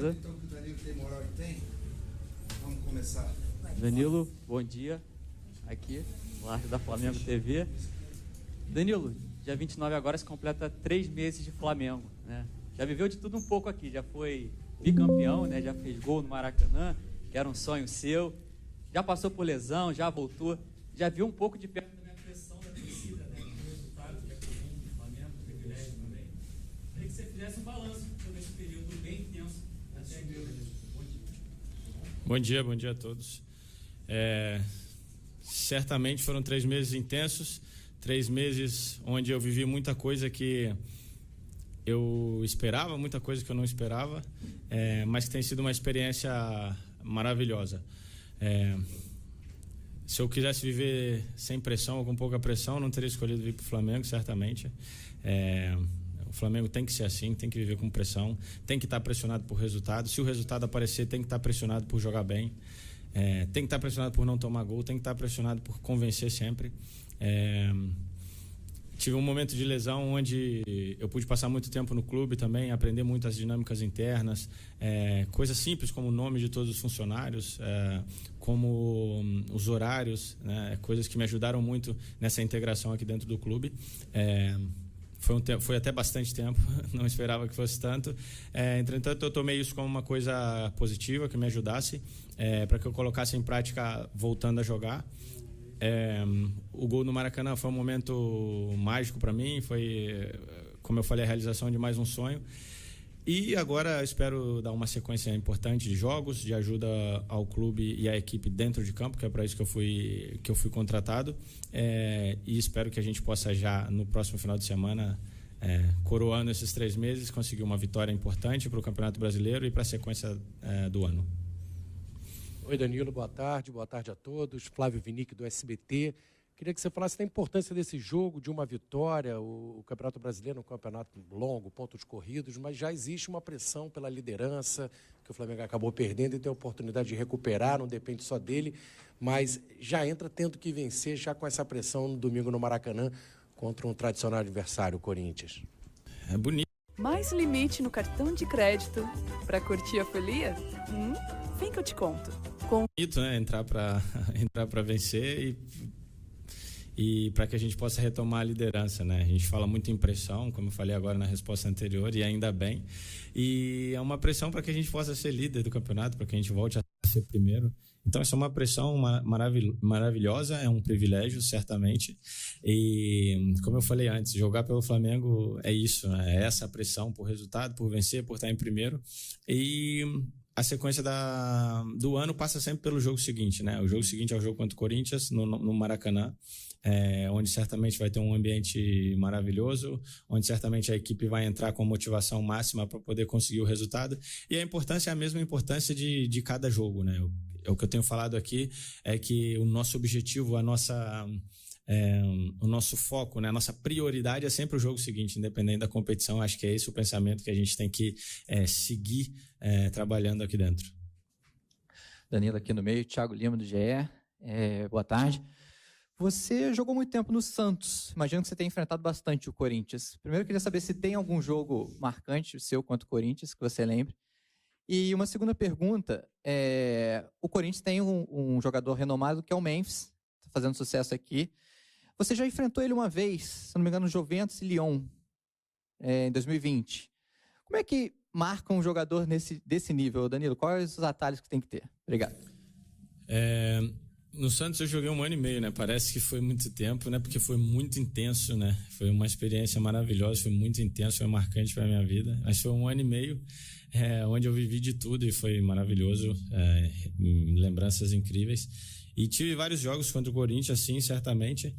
Então, que o Danilo tem moral e tem. Vamos começar. Danilo, bom dia. Aqui, live da Flamengo TV. Danilo, dia 29 agora se completa 3 meses de Flamengo, né? Já viveu de tudo um pouco aqui, já foi bicampeão, né? Já fez gol no Maracanã, que era um sonho seu. Já passou por lesão, já voltou. Já viu um pouco de perto também a pressão da torcida, né? O resultado que é comum do Flamengo, o privilégio também. Queria que você fizesse um balanço sobre esse período bem intenso até aqui. Bom dia a todos. Certamente foram 3 meses intensos, 3 meses onde eu vivi muita coisa que eu esperava, muita coisa que eu não esperava, mas que tem sido uma experiência maravilhosa. Se eu quisesse viver sem pressão ou com pouca pressão, não teria escolhido vir para o Flamengo, certamente. O Flamengo tem que ser assim, tem que viver com pressão, tem que estar pressionado por resultado. Se o resultado aparecer, tem que estar pressionado por jogar bem, tem que estar pressionado por não tomar gol, tem que estar pressionado por convencer sempre. Tive um momento de lesão onde eu pude passar muito tempo no clube também, aprender muitas dinâmicas internas, coisas simples como o nome de todos os funcionários, como os horários, né, coisas que me ajudaram muito nessa integração aqui dentro do clube. Foi até bastante tempo, não esperava que fosse tanto. Entretanto, eu tomei isso como uma coisa positiva, que me ajudasse, para que eu colocasse em prática voltando a jogar. O gol no Maracanã foi um momento mágico para mim, foi, como eu falei, a realização de mais um sonho. E agora espero dar uma sequência importante de jogos, de ajuda ao clube e à equipe dentro de campo, que é para isso que eu fui contratado. E espero que a gente possa já, no próximo final de semana, coroando esses 3 meses, conseguir uma vitória importante para o Campeonato Brasileiro e para a sequência do ano. Oi, Danilo, boa tarde a todos. Flávio Vinick, do SBT. Queria que você falasse da importância desse jogo, de uma vitória. O Campeonato Brasileiro é um campeonato longo, pontos corridos, mas já existe uma pressão pela liderança, que o Flamengo acabou perdendo e tem a oportunidade de recuperar, não depende só dele, mas já entra tendo que vencer, já com essa pressão no domingo no Maracanã, contra um tradicional adversário, o Corinthians. É bonito. Mais limite no cartão de crédito para curtir a folia? Vem que eu te conto. Bonito, né? Entrar para vencer e para que a gente possa retomar a liderança, né? A gente fala muito em pressão, como eu falei agora na resposta anterior, e ainda bem. E é uma pressão para que a gente possa ser líder do campeonato, para que a gente volte a ser primeiro. Então, essa é uma pressão maravilhosa, é um privilégio, certamente. E, como eu falei antes, jogar pelo Flamengo é isso, né? É essa pressão por resultado, por vencer, por estar em primeiro. E a sequência do ano passa sempre pelo jogo seguinte, né? O jogo seguinte é o jogo contra o Corinthians, no Maracanã, onde certamente vai ter um ambiente maravilhoso, onde certamente a equipe vai entrar com motivação máxima para poder conseguir o resultado. E a importância é a mesma importância de cada jogo, né? O que eu tenho falado aqui é que o nosso objetivo, o nosso foco, né? A nossa prioridade é sempre o jogo seguinte, independente da competição. Acho que é esse o pensamento que a gente tem que seguir trabalhando aqui dentro. Danilo aqui no meio, Thiago Lima do GE. Boa tarde. Você jogou muito tempo no Santos. Imagino que você tenha enfrentado bastante o Corinthians. Primeiro, eu queria saber se tem algum jogo marcante seu contra o Corinthians, que você lembre. E uma segunda pergunta, o Corinthians tem um jogador renomado que é o Memphis, está fazendo sucesso aqui. Você já enfrentou ele uma vez, se não me engano, no Juventus e Lyon, em 2020. Como é que marca um jogador desse nível, Danilo? Quais os atalhos que tem que ter? Obrigado. No Santos eu joguei 1 ano e meio, né? Parece que foi muito tempo, né? Porque foi muito intenso, né? Foi uma experiência maravilhosa, foi muito intenso, foi marcante para a minha vida. Mas foi 1 ano e meio, onde eu vivi de tudo e foi maravilhoso, lembranças incríveis. E tive vários jogos contra o Corinthians, sim, certamente.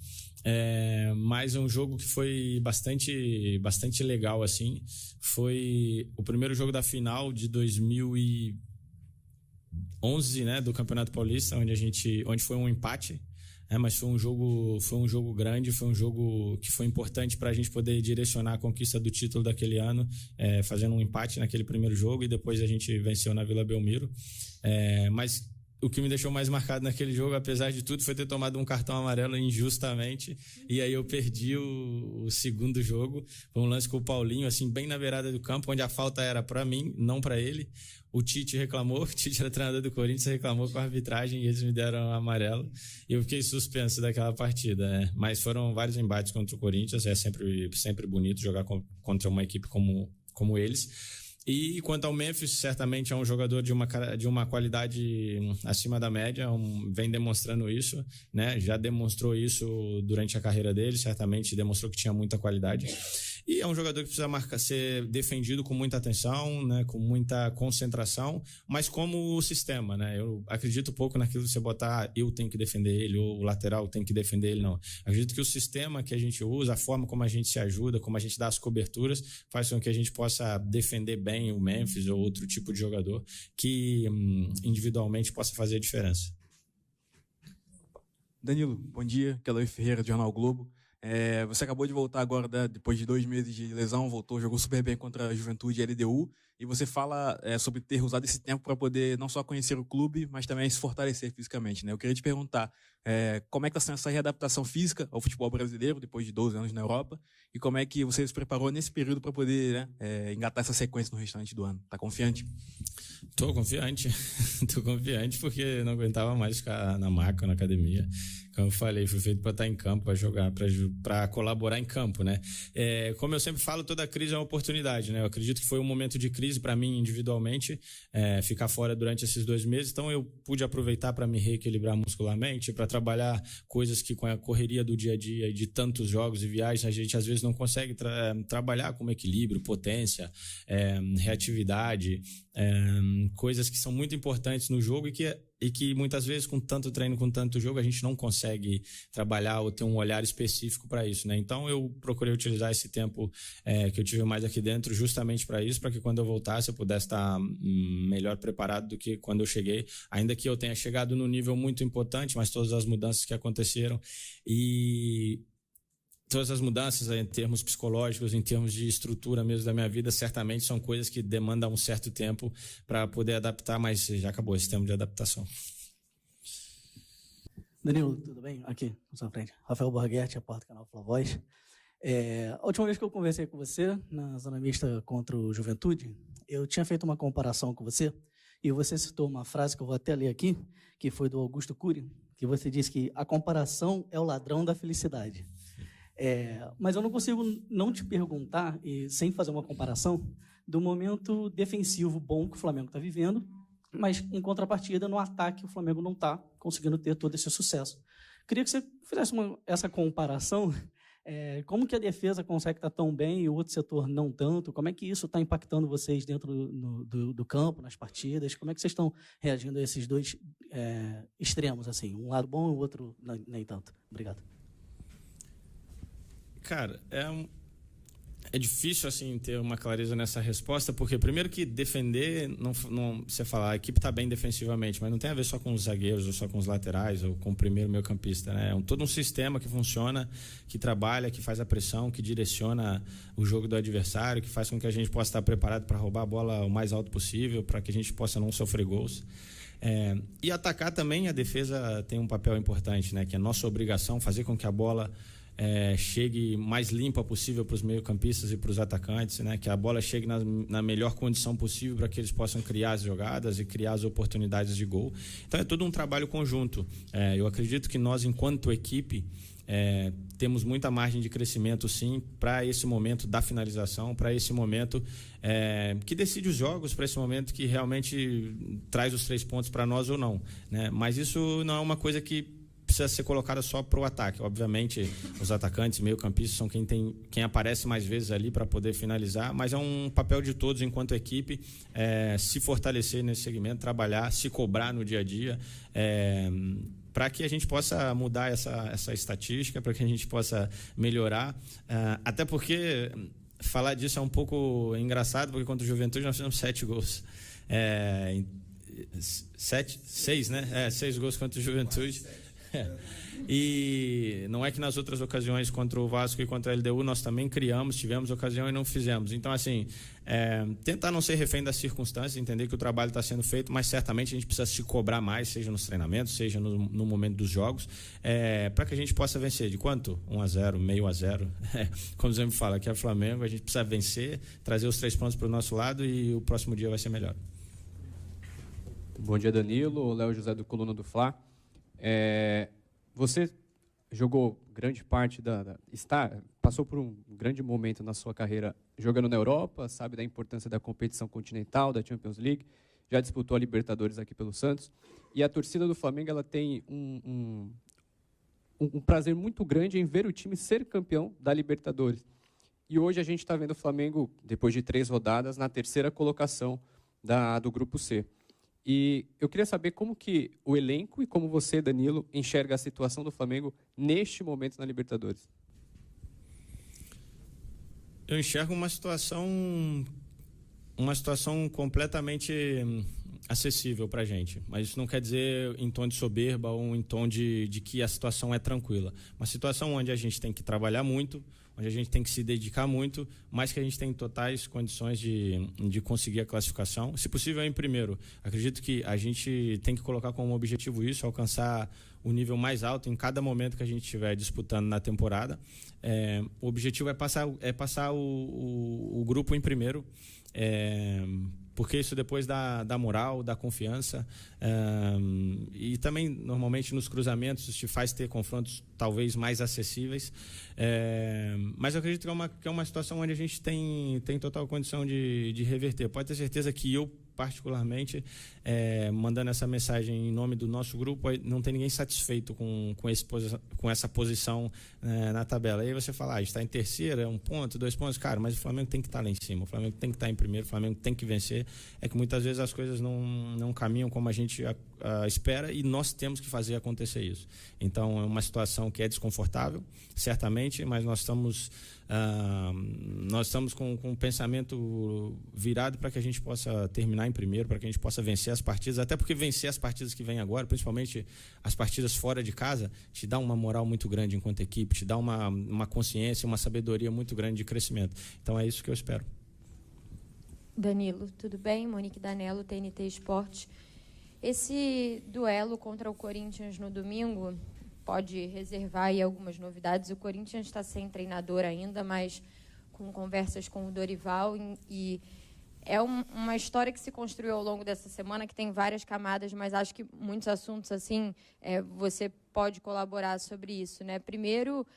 Mas um jogo que foi bastante legal, assim, foi o primeiro jogo da final de 2011, né, do Campeonato Paulista, onde foi um empate, mas foi um jogo grande, foi um jogo que foi importante para a gente poder direcionar a conquista do título daquele ano, fazendo um empate naquele primeiro jogo e depois a gente venceu na Vila Belmiro. Mas o que me deixou mais marcado naquele jogo, apesar de tudo, foi ter tomado um cartão amarelo injustamente. E aí eu perdi o segundo jogo. Foi um lance com o Paulinho, assim, bem na beirada do campo, onde a falta era para mim, não para ele. o Tite reclamou, o Tite era treinador do Corinthians, reclamou com a arbitragem e eles me deram amarelo. E eu fiquei suspenso daquela partida. Mas foram vários embates contra o Corinthians, é sempre bonito jogar contra uma equipe como eles. E quanto ao Memphis, certamente é um jogador de uma qualidade acima da média, vem demonstrando isso, né? Já demonstrou isso durante a carreira dele, certamente demonstrou que tinha muita qualidade. E é um jogador que precisa ser defendido com muita atenção, né? Com muita concentração, mas como o sistema, né? Eu acredito pouco naquilo de você botar eu tenho que defender ele, ou o lateral tem que defender ele, não. Acredito que o sistema que a gente usa, a forma como a gente se ajuda, como a gente dá as coberturas, faz com que a gente possa defender bem o Memphis ou outro tipo de jogador que individualmente possa fazer a diferença. Danilo, bom dia. Keloy Ferreira, do Jornal o Globo. Você acabou de voltar agora, depois de 2 meses de lesão, voltou, jogou super bem contra a Juventude e a LDU, e você fala sobre ter usado esse tempo para poder não só conhecer o clube, mas também se fortalecer fisicamente, né? Eu queria te perguntar como é que está sendo essa readaptação física ao futebol brasileiro, depois de 12 anos na Europa, e como é que você se preparou nesse período para poder engatar essa sequência no restante do ano. Tá confiante? Tô confiante porque não aguentava mais ficar na maca, na academia. Como eu falei, fui feito para estar em campo, para jogar, para colaborar em campo, né? Como eu sempre falo, toda crise é uma oportunidade, né? Eu acredito que foi um momento de crise para mim individualmente, ficar fora durante esses 2 meses, então eu pude aproveitar para me reequilibrar muscularmente, para trabalhar coisas que com a correria do dia a dia e de tantos jogos e viagens a gente às vezes não consegue trabalhar, como equilíbrio, potência, reatividade, coisas que são muito importantes no jogo e que muitas vezes com tanto treino, com tanto jogo, a gente não consegue trabalhar ou ter um olhar específico para isso, né? Então eu procurei utilizar esse tempo que eu tive mais aqui dentro justamente para isso, para que quando eu voltasse eu pudesse estar melhor preparado do que quando eu cheguei, ainda que eu tenha chegado num nível muito importante, mas todas as mudanças que aconteceram e todas as mudanças em termos psicológicos, em termos de estrutura mesmo da minha vida, certamente são coisas que demandam um certo tempo para poder adaptar, mas já acabou esse tempo de adaptação. Danilo, tudo bem? Aqui, na sua frente. Rafael Borghetti, repórter do canal Fla Voz. A última vez que eu conversei com você, na zona mista contra o Juventude, eu tinha feito uma comparação com você, e você citou uma frase que eu vou até ler aqui, que foi do Augusto Cury, que você disse que a comparação é o ladrão da felicidade. Mas eu não consigo não te perguntar, e sem fazer uma comparação, do momento defensivo bom que o Flamengo está vivendo, mas, em contrapartida, no ataque o Flamengo não está conseguindo ter todo esse sucesso. Queria que você fizesse essa comparação, como que a defesa consegue estar tão bem e o outro setor não tanto, como é que isso está impactando vocês dentro do campo, nas partidas, como é que vocês estão reagindo a esses dois extremos, assim, um lado bom e o outro nem tanto. Obrigado. Cara, é difícil assim ter uma clareza nessa resposta, porque primeiro que defender, não você fala, a equipe está bem defensivamente, mas não tem a ver só com os zagueiros, ou só com os laterais, ou com o primeiro meio-campista, né? É todo um sistema que funciona, que trabalha, que faz a pressão, que direciona o jogo do adversário, que faz com que a gente possa estar preparado para roubar a bola o mais alto possível, para que a gente possa não sofrer gols. E atacar também, a defesa tem um papel importante, né? Que é nossa obrigação fazer com que a bola chegue mais limpa possível para os meio-campistas e para os atacantes, né? Que a bola chegue na melhor condição possível para que eles possam criar as jogadas e criar as oportunidades de gol. Então é todo um trabalho conjunto. Eu acredito que nós, enquanto equipe, temos muita margem de crescimento, sim, para esse momento da finalização, para esse momento que decide os jogos, para esse momento que realmente traz os 3 pontos para nós ou não, né? Mas isso não é uma coisa que precisa ser colocada só para o ataque. Obviamente, os atacantes, meio-campistas são quem aparece mais vezes ali para poder finalizar, mas é um papel de todos enquanto equipe se fortalecer nesse segmento, trabalhar, se cobrar no dia a dia, para que a gente possa mudar essa estatística, para que a gente possa melhorar, até porque falar disso é um pouco engraçado, porque contra o Juventude nós fizemos 7 gols. 6, né? 6 gols contra o Juventude. E não é que nas outras ocasiões contra o Vasco e contra a LDU nós também tivemos ocasião e não fizemos. Então, assim, tentar não ser refém das circunstâncias, entender que o trabalho está sendo feito, mas certamente a gente precisa se cobrar mais, seja nos treinamentos, seja no momento dos jogos, para que a gente possa vencer. De quanto? 1-0, meio a 0. Como sempre fala, aqui é Flamengo, a gente precisa vencer, trazer os 3 pontos para o nosso lado e o próximo dia vai ser melhor. Bom dia, Danilo. Léo José do Coluna do Fla. Você jogou grande parte passou por um grande momento na sua carreira jogando na Europa, sabe da importância da competição continental, da Champions League, já disputou a Libertadores aqui pelo Santos, e a torcida do Flamengo ela tem um prazer muito grande em ver o time ser campeão da Libertadores. E hoje a gente está vendo o Flamengo, depois de 3 rodadas, na 3ª colocação do Grupo C. E eu queria saber como que o elenco e como você, Danilo, enxerga a situação do Flamengo neste momento na Libertadores. Eu enxergo uma situação completamente acessível para a gente, mas isso não quer dizer em tom de soberba ou em tom de que a situação é tranquila. Uma situação onde a gente tem que trabalhar muito, onde a gente tem que se dedicar muito, mas que a gente tem totais condições de conseguir a classificação, se possível em primeiro. Acredito que a gente tem que colocar como objetivo isso, alcançar o nível mais alto em cada momento que a gente estiver disputando na temporada. O objetivo é passar o grupo em primeiro, porque isso depois dá moral, dá confiança, e também normalmente nos cruzamentos te faz ter confrontos talvez mais acessíveis, mas eu acredito que é uma situação onde a gente tem total condição de reverter. Pode ter certeza que eu, particularmente, mandando essa mensagem em nome do nosso grupo, não tem ninguém satisfeito com essa posição na tabela. Aí você fala, está em terceira, 1 ponto, 2 pontos, cara, mas o Flamengo tem que estar lá em cima, o Flamengo tem que estar em primeiro, o Flamengo tem que vencer. É que muitas vezes as coisas não caminham como a gente espera e nós temos que fazer acontecer isso. Então é uma situação que é desconfortável, certamente, mas nós estamos com um pensamento virado para que a gente possa terminar em primeiro, para que a gente possa vencer as partidas, até porque vencer as partidas que vêm agora, principalmente as partidas fora de casa, te dá uma moral muito grande enquanto equipe, te dá uma consciência, uma sabedoria muito grande de crescimento. Então é isso que eu espero. Danilo, tudo bem? Monique Danello, TNT Esportes. Esse duelo contra o Corinthians no domingo pode reservar aí algumas novidades. O Corinthians está sem treinador ainda, mas com conversas com o Dorival, e é uma história que se construiu ao longo dessa semana, que tem várias camadas, mas acho que muitos assuntos assim você pode colaborar sobre isso, né? Primeiro,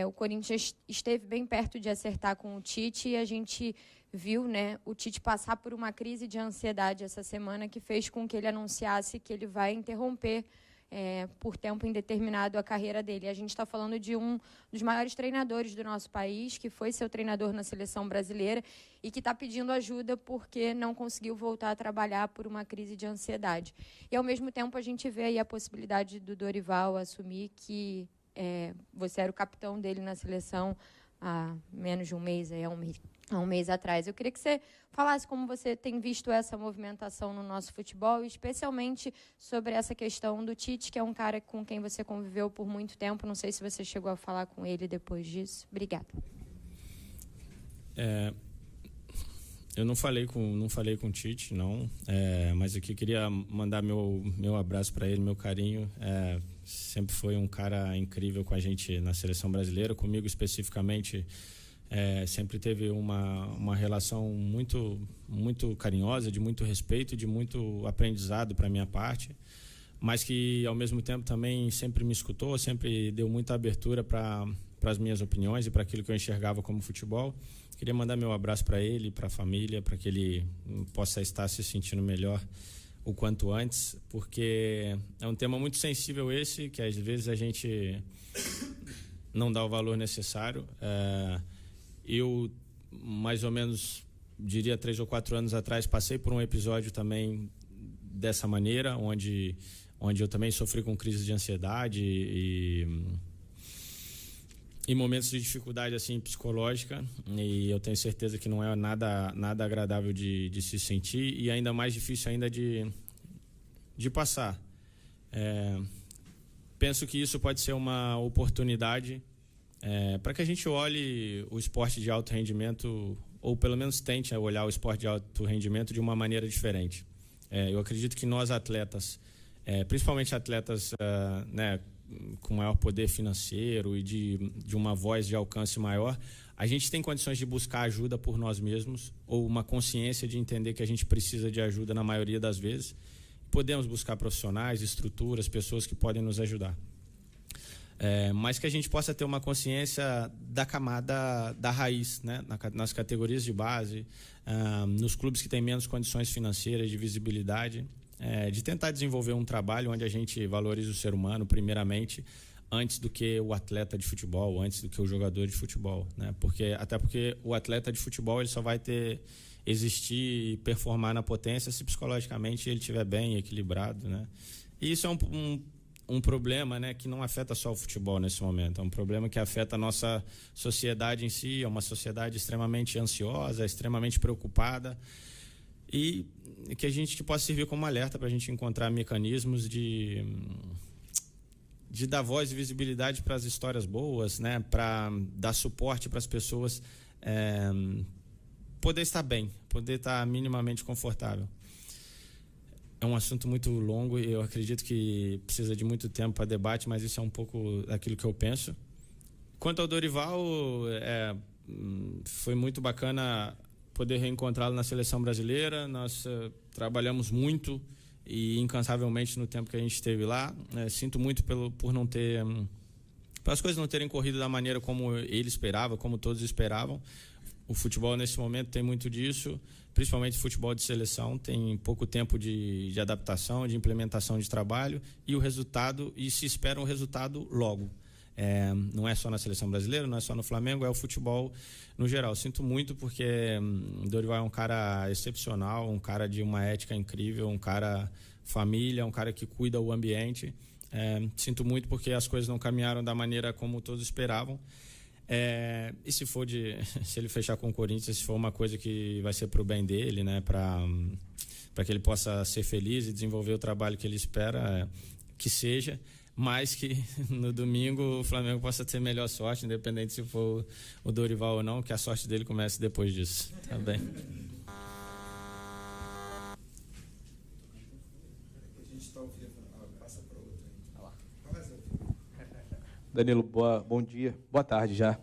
o Corinthians esteve bem perto de acertar com o Tite, e a gente viu, né, o Tite passar por uma crise de ansiedade essa semana que fez com que ele anunciasse que ele vai interromper por tempo indeterminado a carreira dele. A gente está falando de um dos maiores treinadores do nosso país, que foi seu treinador na seleção brasileira e que está pedindo ajuda porque não conseguiu voltar a trabalhar por uma crise de ansiedade. E, ao mesmo tempo, a gente vê aí a possibilidade do Dorival assumir que você era o capitão dele na seleção há menos de um mês, há um mês atrás. Eu queria que você falasse como você tem visto essa movimentação no nosso futebol, especialmente sobre essa questão do Tite, que é um cara com quem você conviveu por muito tempo. Não sei se você chegou a falar com ele depois disso. Obrigada. Eu não falei com o Tite, não, mas aqui queria mandar meu abraço para ele, meu carinho. Sempre foi um cara incrível com a gente na seleção brasileira, comigo especificamente. Sempre teve uma relação muito, muito carinhosa, de muito respeito, de muito aprendizado para a minha parte, mas que, ao mesmo tempo, também sempre me escutou, sempre deu muita abertura para as minhas opiniões e para aquilo que eu enxergava como futebol. Queria mandar meu abraço para ele, para a família, para que ele possa estar se sentindo melhor o quanto antes, porque é um tema muito sensível esse, que às vezes a gente não dá o valor necessário. Eu, mais ou menos, diria 3 ou 4 anos atrás, passei por um episódio também dessa maneira, onde eu também sofri com crise de ansiedade e momentos de dificuldade assim, psicológica, e eu tenho certeza que não é nada agradável de se sentir, e ainda mais difícil ainda de passar. Penso que isso pode ser uma oportunidade para que a gente olhe o esporte de alto rendimento, ou pelo menos tente olhar o esporte de alto rendimento de uma maneira diferente. Eu acredito que nós atletas, principalmente atletas com maior poder financeiro e de uma voz de alcance maior, a gente tem condições de buscar ajuda por nós mesmos, ou uma consciência de entender que a gente precisa de ajuda na maioria das vezes. podemos buscar profissionais, estruturas, pessoas que podem nos ajudar. Mas que a gente possa ter uma consciência da camada da raiz, né? Nas categorias de base, nos clubes que têm menos condições financeiras, de visibilidade, de tentar desenvolver um trabalho onde a gente valorize o ser humano, primeiramente, antes do que o atleta de futebol, antes do que o jogador de futebol, né? Até porque o atleta de futebol ele só vai existir e performar na potência se psicologicamente ele estiver bem, equilibrado, né? E isso é um problema, né, que não afeta só o futebol nesse momento, é um problema que afeta a nossa sociedade em si, é uma sociedade extremamente ansiosa, extremamente preocupada, e que a gente possa servir como alerta para a gente encontrar mecanismos de dar voz e visibilidade para as histórias boas, né, para dar suporte para as pessoas poder estar bem, poder estar minimamente confortável. É um assunto muito longo e eu acredito que precisa de muito tempo para debate, mas isso é um pouco daquilo que eu penso. Quanto ao Dorival, foi muito bacana poder reencontrá-lo na seleção brasileira. Nós trabalhamos muito e incansavelmente no tempo que a gente esteve lá. Sinto muito por não ter... para as coisas não terem corrido da maneira como ele esperava, como todos esperavam. O futebol nesse momento tem muito disso, principalmente futebol de seleção, tem pouco tempo de adaptação, de implementação de trabalho e se espera um resultado logo. Não é só na seleção brasileira, não é só no Flamengo, é o futebol no geral. Sinto muito porque Dorival é um cara excepcional, um cara de uma ética incrível, um cara família, um cara que cuida o ambiente. Sinto muito porque as coisas não caminharam da maneira como todos esperavam. E se ele fechar com o Corinthians, se for uma coisa que vai ser pro bem dele, né, para que ele possa ser feliz e desenvolver o trabalho que ele espera que seja, mas que no domingo o Flamengo possa ter melhor sorte, independente se for o Dorival ou não, que a sorte dele comece depois disso. Tá bem. Danilo, bom dia, boa tarde já.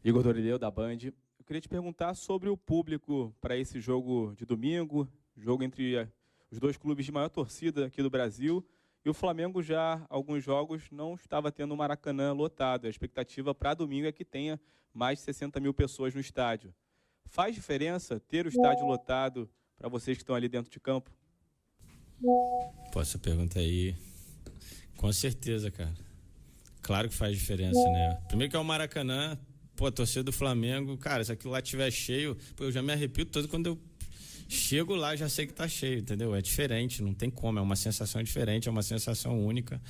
Igor Dorileu, da Band. Eu queria te perguntar sobre o público para esse jogo de domingo, jogo entre os dois clubes de maior torcida aqui do Brasil, e o Flamengo já, alguns jogos, não estava tendo o Maracanã lotado. A expectativa para domingo é que tenha mais de 60 mil pessoas no estádio. Faz diferença ter o estádio lotado para vocês que estão ali dentro de campo? Pô, essa pergunta aí, com certeza, cara. Claro que faz diferença, né? Primeiro que é o Maracanã, a torcida do Flamengo, cara, se aquilo lá estiver cheio, eu já me arrepio todo quando eu chego lá, já sei que tá cheio, entendeu? É diferente, não tem como, é uma sensação diferente, é uma sensação única.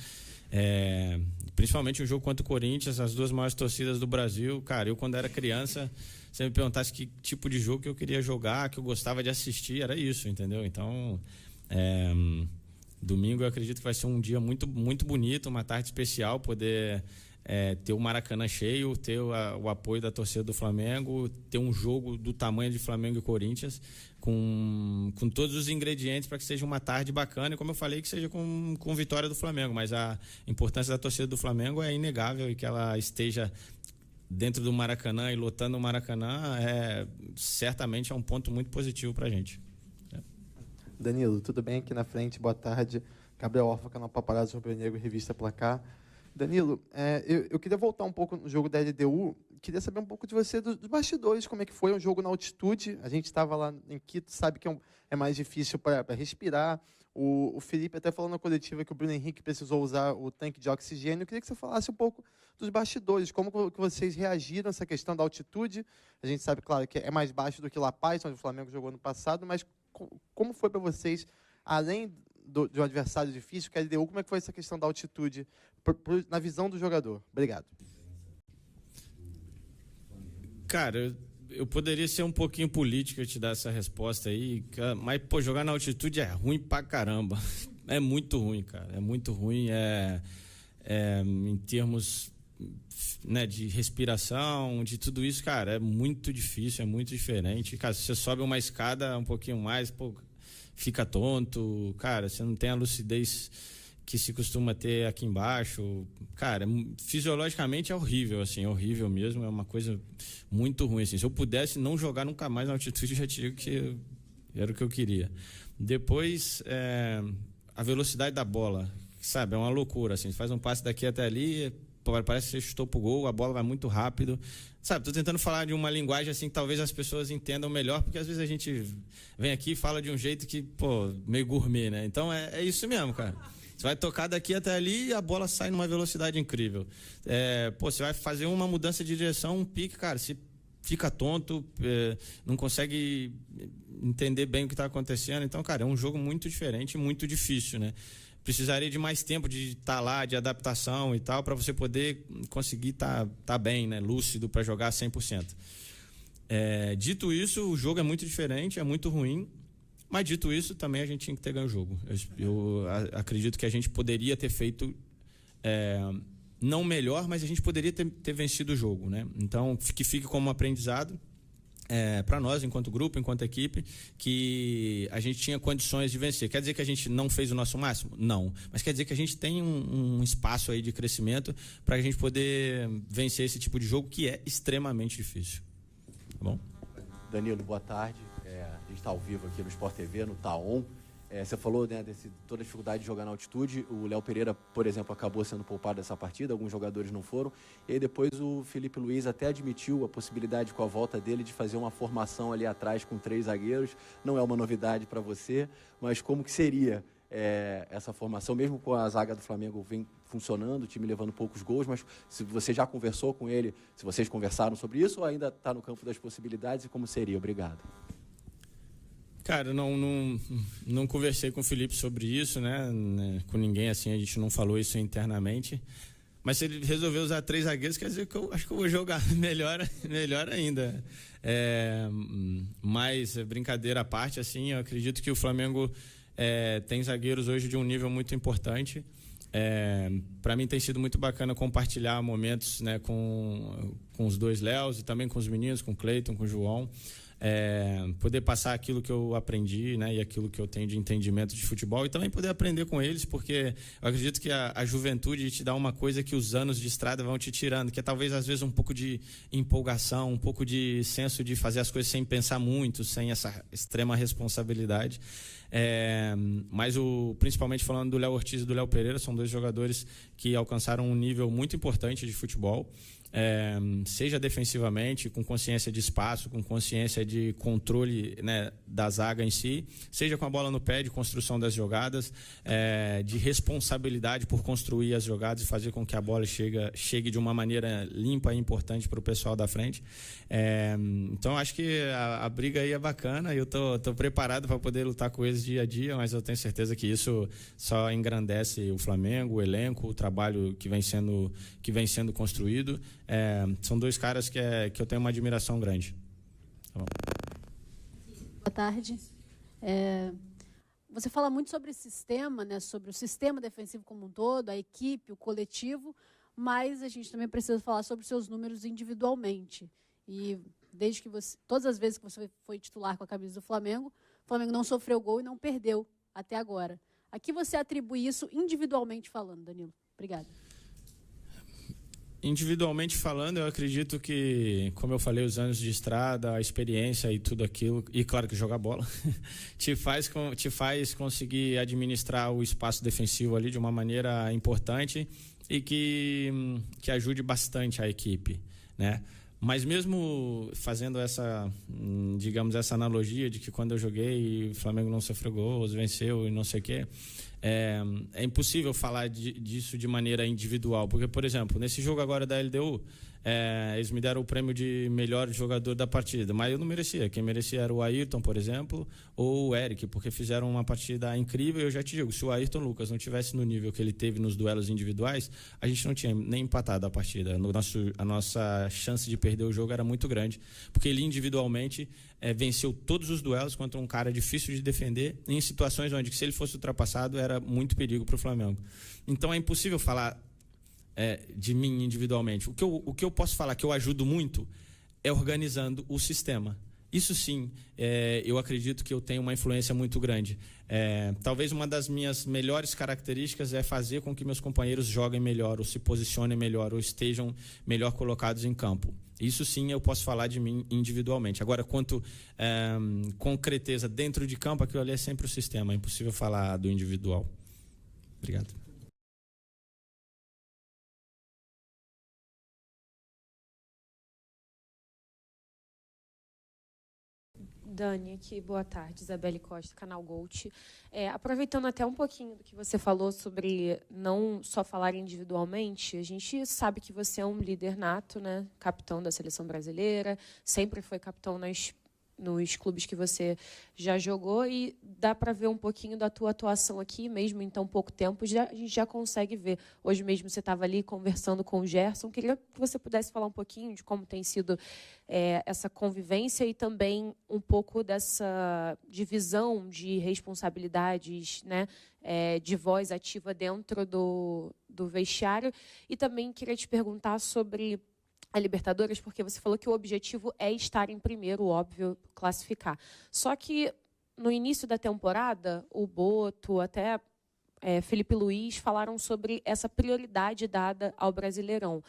Principalmente um jogo contra o Corinthians, as duas maiores torcidas do Brasil, cara, eu quando era criança, se me perguntasse que tipo de jogo que eu queria jogar, que eu gostava de assistir, era isso, entendeu? Então, domingo eu acredito que vai ser um dia muito, muito bonito, uma tarde especial, poder ter o Maracanã cheio, ter o apoio da torcida do Flamengo, ter um jogo do tamanho de Flamengo e Corinthians, com todos os ingredientes para que seja uma tarde bacana, e como eu falei, que seja com vitória do Flamengo, mas a importância da torcida do Flamengo é inegável, e que ela esteja dentro do Maracanã e lotando o Maracanã certamente é um ponto muito positivo para a gente. Danilo, tudo bem? Aqui na frente, boa tarde. Gabriel Orfa, canal Paparazzo Rubro-Negro, revista Placar. Danilo, eu queria voltar um pouco no jogo da LDU, queria saber um pouco de você, dos bastidores, como é que foi um jogo na altitude. A gente estava lá em Quito, sabe que é mais difícil para respirar. O Felipe até falou na coletiva que o Bruno Henrique precisou usar o tanque de oxigênio. Eu queria que você falasse um pouco dos bastidores, como que vocês reagiram a essa questão da altitude. A gente sabe, claro, que é mais baixo do que La Paz, onde o Flamengo jogou no passado, mas como foi para vocês, além de um adversário difícil, que é a LDU, como é que foi essa questão da altitude na visão do jogador? Obrigado. Cara, eu poderia ser um pouquinho político e te dar essa resposta aí, mas, jogar na altitude é ruim pra caramba. É muito ruim, cara. É muito ruim. Em termos, né, de respiração, de tudo isso, cara, é muito difícil, é muito diferente. Cara, se você sobe uma escada um pouquinho mais, fica tonto, cara, você não tem a lucidez que se costuma ter aqui embaixo. Cara, fisiologicamente é horrível, assim, é horrível mesmo, é uma coisa muito ruim, assim. Se eu pudesse não jogar nunca mais na altitude, eu já te digo que era o que eu queria. Depois, a velocidade da bola, sabe? É uma loucura, assim. Você faz um passe daqui até ali, parece que você chutou pro gol, a bola vai muito rápido. Sabe, tô tentando falar de uma linguagem assim que talvez as pessoas entendam melhor, porque às vezes a gente vem aqui e fala de um jeito que, meio gourmet, né? Então é isso mesmo, cara. Você vai tocar daqui até ali e a bola sai numa velocidade incrível. Você vai fazer uma mudança de direção, um pique, cara, se fica tonto, não consegue entender bem o que está acontecendo. Então, cara, é um jogo muito diferente e muito difícil, né? Precisaria de mais tempo de estar lá, de adaptação e tal, para você poder conseguir tá bem, né? Lúcido para jogar 100%. Dito isso, o jogo é muito diferente, é muito ruim, mas dito isso, também a gente tinha que ter ganho o jogo. Eu acredito que a gente poderia ter feito, não melhor, mas a gente poderia ter vencido o jogo, né? Então, que fique como um aprendizado. Para nós, enquanto grupo, enquanto equipe, que a gente tinha condições de vencer. Quer dizer que a gente não fez o nosso máximo? Não. Mas quer dizer que a gente tem um espaço aí de crescimento para a gente poder vencer esse tipo de jogo que é extremamente difícil. Tá bom? Danilo, boa tarde. A gente está ao vivo aqui no Sport TV, no Taon. Você falou, né, toda a dificuldade de jogar na altitude. O Léo Pereira, por exemplo, acabou sendo poupado dessa partida, alguns jogadores não foram. E aí depois o Felipe Luiz até admitiu a possibilidade, com a volta dele, de fazer uma formação ali atrás com 3 zagueiros. Não é uma novidade para você, mas como que seria essa formação, mesmo com a zaga do Flamengo vem funcionando, o time levando poucos gols, mas se você já conversou com ele, se vocês conversaram sobre isso ou ainda está no campo das possibilidades, e como seria? Obrigado. Cara, não conversei com o Felipe sobre isso, né? Com ninguém, assim, a gente não falou isso internamente. Mas se ele resolveu usar 3 zagueiros, quer dizer que eu acho que eu vou jogar melhor ainda. Mas, brincadeira à parte, assim, eu acredito que o Flamengo tem zagueiros hoje de um nível muito importante. Para mim tem sido muito bacana compartilhar momentos, né, com os 2 Léos e também com os meninos, com o Cleiton, com o João. Poder passar aquilo que eu aprendi, né, e aquilo que eu tenho de entendimento de futebol, e também poder aprender com eles, porque eu acredito que a juventude te dá uma coisa que os anos de estrada vão te tirando, que é talvez às vezes um pouco de empolgação, um pouco de senso de fazer as coisas sem pensar muito, sem essa extrema responsabilidade. Mas principalmente falando do Léo Ortiz e do Léo Pereira, são 2 jogadores que alcançaram um nível muito importante de futebol. Seja defensivamente, com consciência de espaço, com consciência de controle, né, da zaga em si, seja com a bola no pé, de construção das jogadas, de responsabilidade por construir as jogadas e fazer com que a bola chegue de uma maneira limpa e importante para o pessoal da frente. Então acho que a briga aí é bacana, eu tô preparado para poder lutar com eles dia a dia, mas eu tenho certeza que isso só engrandece o Flamengo, o elenco, o trabalho que vem sendo construído. São 2 caras que eu tenho uma admiração grande. Tá bom. Boa tarde. Você fala muito sobre sistema, né, sobre o sistema defensivo como um todo, a equipe, o coletivo, mas a gente também precisa falar sobre os seus números individualmente. E desde que todas as vezes que você foi titular com a camisa do Flamengo, o Flamengo não sofreu gol e não perdeu até agora. A que você atribui isso individualmente falando, Danilo? Obrigada. Individualmente falando, eu acredito que, como eu falei, os anos de estrada, a experiência e tudo aquilo, e claro que jogar bola, te faz conseguir administrar o espaço defensivo ali de uma maneira importante e que ajude bastante a equipe, né? Mas mesmo fazendo essa analogia de que quando eu joguei o Flamengo não sofreu gols, venceu e não sei o quê, é impossível falar disso de maneira individual, porque, por exemplo, nesse jogo agora da LDU, eles me deram o prêmio de melhor jogador da partida, mas eu não merecia. Quem merecia era o Ayrton, por exemplo, ou o Eric, porque fizeram uma partida incrível. Eu já te digo, se o Ayrton Lucas não tivesse no nível que ele teve nos duelos individuais, a gente não tinha nem empatado a partida. A nossa chance de perder o jogo era muito grande, porque ele individualmente venceu todos os duelos contra um cara difícil de defender, em situações onde, se ele fosse ultrapassado, era muito perigo para o Flamengo. Então é impossível falar de mim individualmente. O que eu posso falar que eu ajudo muito é organizando o sistema. Isso sim, eu acredito que eu tenho uma influência muito grande. Talvez uma das minhas melhores características é fazer com que meus companheiros joguem melhor, ou se posicionem melhor, ou estejam melhor colocados em campo. Isso sim eu posso falar de mim individualmente. Agora, quanto concreteza dentro de campo, aquilo ali é sempre o sistema, é impossível falar do individual. Obrigado. Dani, aqui, boa tarde, Isabelle Costa, Canal Gold. Aproveitando até um pouquinho do que você falou sobre não só falar individualmente, a gente sabe que você é um líder nato, né? Capitão da seleção brasileira, sempre foi capitão nos clubes que você já jogou, e dá para ver um pouquinho da tua atuação aqui, mesmo em tão pouco tempo, a gente já consegue ver. Hoje mesmo você estava ali conversando com o Gerson, queria que você pudesse falar um pouquinho de como tem sido essa convivência e também um pouco dessa divisão de responsabilidades, né, de voz ativa dentro do vestiário. E também queria te perguntar sobre a Libertadores, porque você falou que o objetivo é estar em primeiro, óbvio, classificar. Só que no início da temporada, o Boto, até Felipe Luiz falaram sobre essa prioridade dada ao Brasileirão.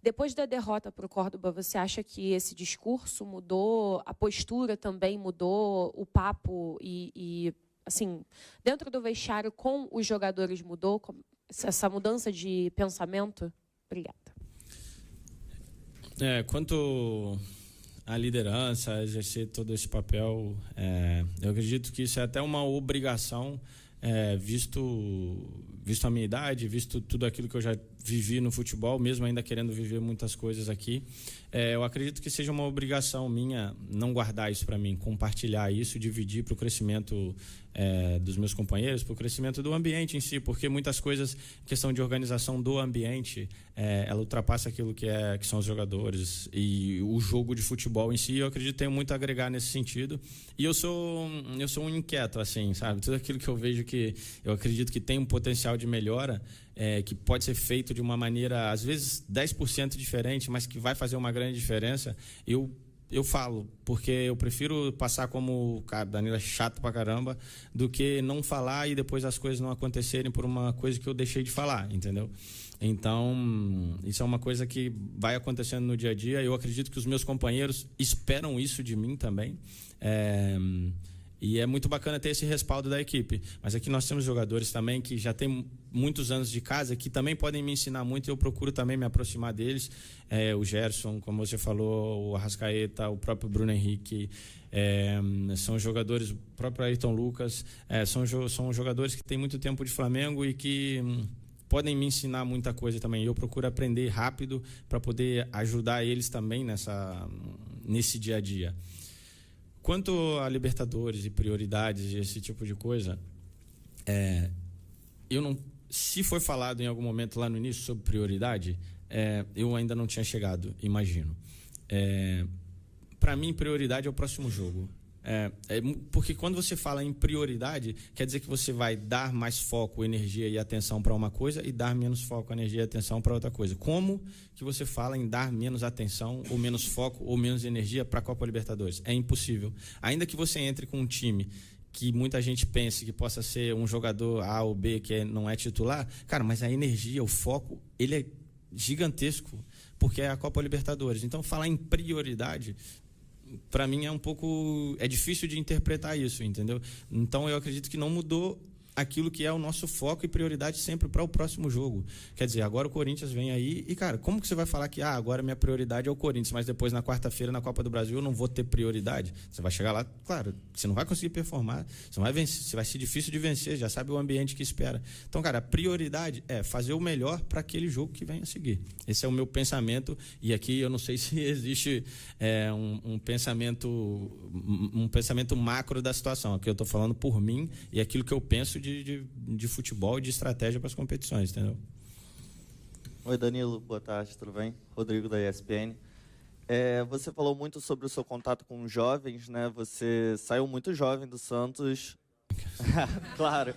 Depois da derrota para o Córdoba, você acha que esse discurso mudou, a postura também mudou, o papo e assim, dentro do vestiário com os jogadores mudou, essa mudança de pensamento? Obrigada. Quanto à liderança, a exercer todo esse papel, eu acredito que isso é até uma obrigação, visto a minha idade, visto tudo aquilo que eu já vivi no futebol, mesmo ainda querendo viver muitas coisas aqui. Eu acredito que seja uma obrigação minha não guardar isso para mim, compartilhar isso, dividir para o crescimento dos meus companheiros, para o crescimento do ambiente em si, porque muitas coisas, questão de organização do ambiente, ela ultrapassa aquilo que são os jogadores e o jogo de futebol em si. Eu acredito que tem muito a agregar nesse sentido, e eu sou um inquieto, assim, sabe? Tudo aquilo que eu vejo que eu acredito que tem um potencial de melhora, que pode ser feito de uma maneira, às vezes 10% diferente, mas que vai fazer uma grande diferença, eu falo, porque eu prefiro passar como, cara, Danilo é chato pra caramba, do que não falar e depois as coisas não acontecerem por uma coisa que eu deixei de falar, entendeu? Então, isso é uma coisa que vai acontecendo no dia a dia. Eu acredito que os meus companheiros esperam isso de mim também. E é muito bacana ter esse respaldo da equipe. Mas aqui nós temos jogadores também que já têm muitos anos de casa, que também podem me ensinar muito, e eu procuro também me aproximar deles. O Gerson, como você falou, o Arrascaeta, o próprio Bruno Henrique, são jogadores, o próprio Ayrton Lucas, são jogadores que têm muito tempo de Flamengo e que podem me ensinar muita coisa também. Eu procuro aprender rápido para poder ajudar eles também nesse dia a dia. Quanto a Libertadores e prioridades e esse tipo de coisa, se foi falado em algum momento lá no início sobre prioridade, eu ainda não tinha chegado, imagino. Para mim, prioridade é o próximo jogo. Porque quando você fala em prioridade, quer dizer que você vai dar mais foco, energia e atenção para uma coisa e dar menos foco, energia e atenção para outra coisa. Como que você fala em dar menos atenção ou menos foco ou menos energia para a Copa Libertadores? É impossível. Ainda que você entre com um time que muita gente pense que possa ser um jogador A ou B que não é titular, cara, mas a energia, o foco, ele é gigantesco, porque é a Copa Libertadores. Então, falar em prioridade, para mim é difícil de interpretar isso, entendeu? Então eu acredito que não mudou aquilo que é o nosso foco e prioridade sempre para o próximo jogo. Quer dizer, agora o Corinthians vem aí e, cara, como que você vai falar que agora minha prioridade é o Corinthians, mas depois na quarta-feira na Copa do Brasil eu não vou ter prioridade? Você vai chegar lá, claro, você não vai conseguir performar, você não vai vencer, vai ser difícil de vencer, já sabe o ambiente que espera. Então, cara, a prioridade é fazer o melhor para aquele jogo que vem a seguir. Esse é o meu pensamento, e aqui eu não sei se existe um pensamento macro da situação. Aqui eu estou falando por mim e aquilo que eu penso de futebol e de estratégia para as competições, entendeu? Oi, Danilo, boa tarde, tudo bem? Rodrigo, da ESPN. Você falou muito sobre o seu contato com jovens, né? Você saiu muito jovem do Santos. Claro.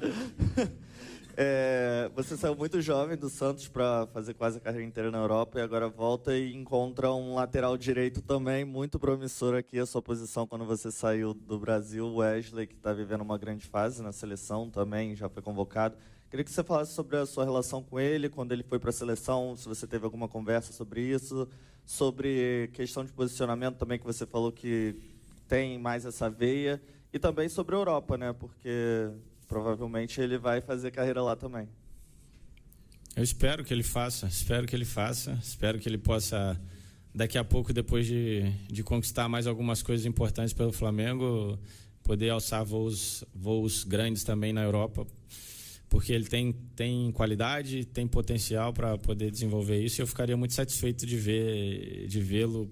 Você saiu muito jovem do Santos para fazer quase a carreira inteira na Europa e agora volta e encontra um lateral direito também muito promissor aqui, a sua posição quando você saiu do Brasil, o Wesley, que está vivendo uma grande fase na seleção também, já foi convocado. Queria que você falasse sobre a sua relação com ele, quando ele foi para a seleção, se você teve alguma conversa sobre isso, sobre questão de posicionamento também, que você falou que tem mais essa veia, e também sobre a Europa, né? Porque provavelmente ele vai fazer carreira lá também. Eu espero que ele faça, espero que ele possa, daqui a pouco, depois de conquistar mais algumas coisas importantes pelo Flamengo, poder alçar voos grandes também na Europa, porque ele tem qualidade, tem potencial para poder desenvolver isso, e eu ficaria muito satisfeito de vê-lo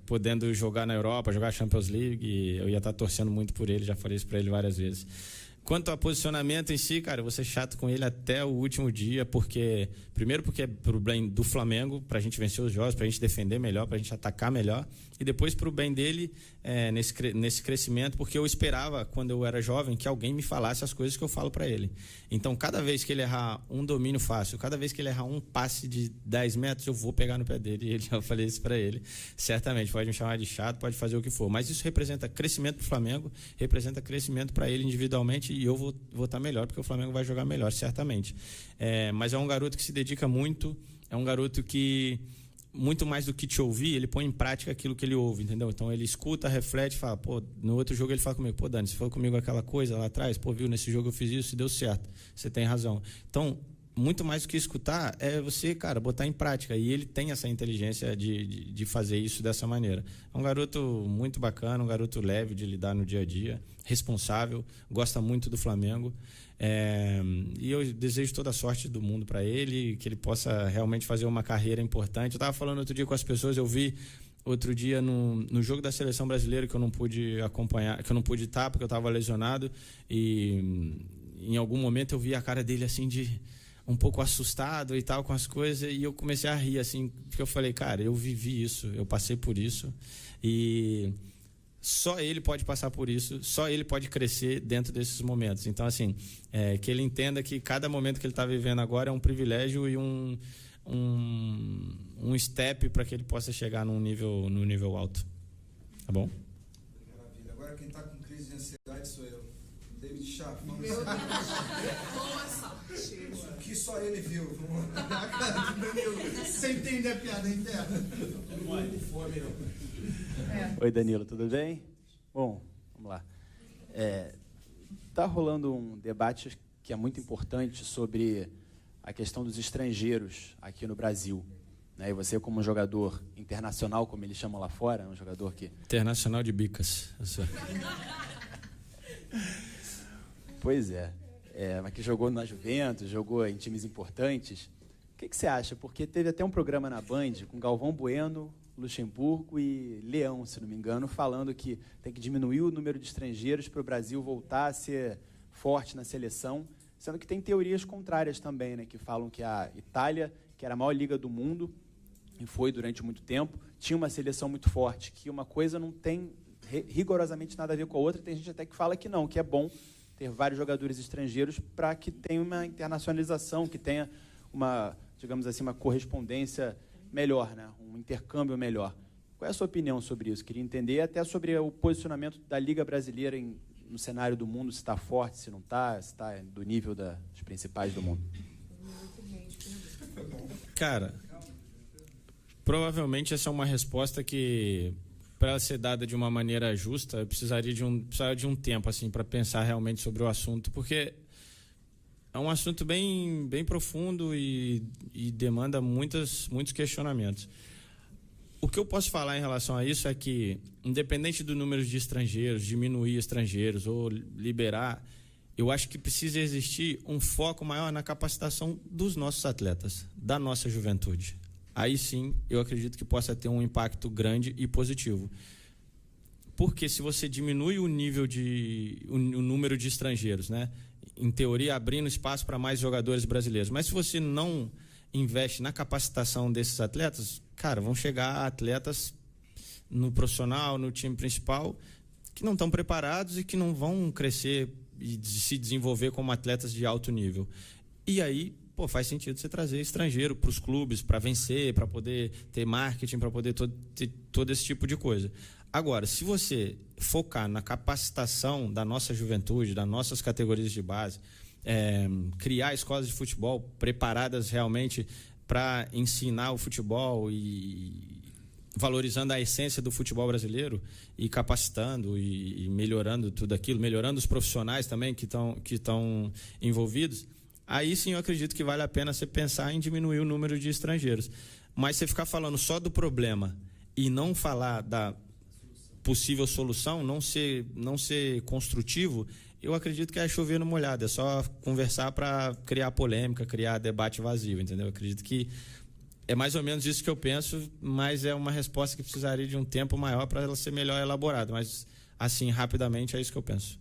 podendo jogar na Europa, jogar a Champions League, e eu ia estar torcendo muito por ele, já falei isso para ele várias vezes. Quanto ao posicionamento em si, cara, eu vou ser chato com ele até o último dia, primeiro porque é pro bem do Flamengo, pra gente vencer os jogos, pra gente defender melhor, pra gente atacar melhor, e depois pro bem dele nesse crescimento, porque eu esperava, quando eu era jovem, que alguém me falasse as coisas que eu falo pra ele. Então, cada vez que ele errar um domínio fácil, cada vez que ele errar um passe de 10 metros, eu vou pegar no pé dele, e eu falei isso pra ele. Certamente, pode me chamar de chato, pode fazer o que for, mas isso representa crescimento pro Flamengo, representa crescimento pra ele individualmente, e eu vou estar melhor, porque o Flamengo vai jogar melhor, certamente. Mas é um garoto que se dedica muito, é um garoto que, muito mais do que te ouvir, ele põe em prática aquilo que ele ouve, entendeu? Então ele escuta, reflete, fala, pô, no outro jogo ele fala comigo, pô, Dani, você falou comigo aquela coisa lá atrás, pô, viu, nesse jogo eu fiz isso e deu certo, você tem razão. Então, muito mais do que escutar, é você, cara, botar em prática, e ele tem essa inteligência de fazer isso dessa maneira. É um garoto muito bacana, um garoto leve de lidar no dia a dia, responsável, gosta muito do Flamengo, e eu desejo toda a sorte do mundo para ele, que ele possa realmente fazer uma carreira importante. Eu estava falando outro dia com as pessoas, eu vi outro dia no jogo da Seleção Brasileira, que eu não pude acompanhar, que eu não pude estar porque eu estava lesionado, e em algum momento eu vi a cara dele assim um pouco assustado e tal com as coisas, e eu comecei a rir, assim, porque eu falei, cara, eu vivi isso, eu passei por isso, e só ele pode passar por isso, só ele pode crescer dentro desses momentos. Então, assim, que ele entenda que cada momento que ele está vivendo agora é um privilégio e um step para que ele possa chegar num nível alto. Tá bom? Maravilha. Agora quem está com crise de ansiedade sou eu. David Sharp. Nossa! O que só ele viu. Você entende a piada interna? Oi, Danilo, tudo bem? Bom, vamos lá. Tá rolando um debate que é muito importante sobre a questão dos estrangeiros aqui no Brasil. Né? E você, como um jogador internacional, como eles chamam lá fora, um jogador que... Internacional de bicas. Pois é. Mas que jogou na Juventus, jogou em times importantes. O que você acha? Porque teve até um programa na Band com Galvão Bueno, Luxemburgo e Leão, se não me engano, falando que tem que diminuir o número de estrangeiros para o Brasil voltar a ser forte na seleção, sendo que tem teorias contrárias também, né, que falam que a Itália, que era a maior liga do mundo, e foi durante muito tempo, tinha uma seleção muito forte, que uma coisa não tem rigorosamente nada a ver com a outra, tem gente até que fala que não, que é bom ter vários jogadores estrangeiros para que tenha uma internacionalização, que tenha uma, digamos assim, uma correspondência melhor, né? Um intercâmbio melhor. Qual é a sua opinião sobre isso? Queria entender até sobre o posicionamento da Liga Brasileira no cenário do mundo, se está forte, se não está, se está do nível das principais do mundo. Cara, provavelmente essa é uma resposta que, para ela ser dada de uma maneira justa, eu precisaria de um tempo assim para pensar realmente sobre o assunto, porque é um assunto bem profundo e demanda muitos questionamentos. O que eu posso falar em relação a isso é que, independente do número de estrangeiros, diminuir estrangeiros ou liberar, eu acho que precisa existir um foco maior na capacitação dos nossos atletas, da nossa juventude. Aí sim, eu acredito que possa ter um impacto grande e positivo. Porque se você diminui o número de estrangeiros, né? Em teoria, abrindo espaço para mais jogadores brasileiros. Mas se você não investe na capacitação desses atletas, cara, vão chegar atletas no profissional, no time principal, que não estão preparados e que não vão crescer e se desenvolver como atletas de alto nível. E aí, faz sentido você trazer estrangeiro para os clubes, para vencer, para poder ter marketing, para poder ter todo esse tipo de coisa. Agora, se você focar na capacitação da nossa juventude, das nossas categorias de base, criar escolas de futebol preparadas realmente para ensinar o futebol e valorizando a essência do futebol brasileiro e capacitando e melhorando tudo aquilo, melhorando os profissionais também que estão envolvidos, aí sim eu acredito que vale a pena você pensar em diminuir o número de estrangeiros. Mas você ficar falando só do problema e não falar da possível solução, não ser construtivo, eu acredito que é chover no molhado, é só conversar para criar polêmica, criar debate vazio, entendeu? Eu acredito que é mais ou menos isso que eu penso, mas é uma resposta que precisaria de um tempo maior para ela ser melhor elaborada, mas assim, rapidamente, é isso que eu penso.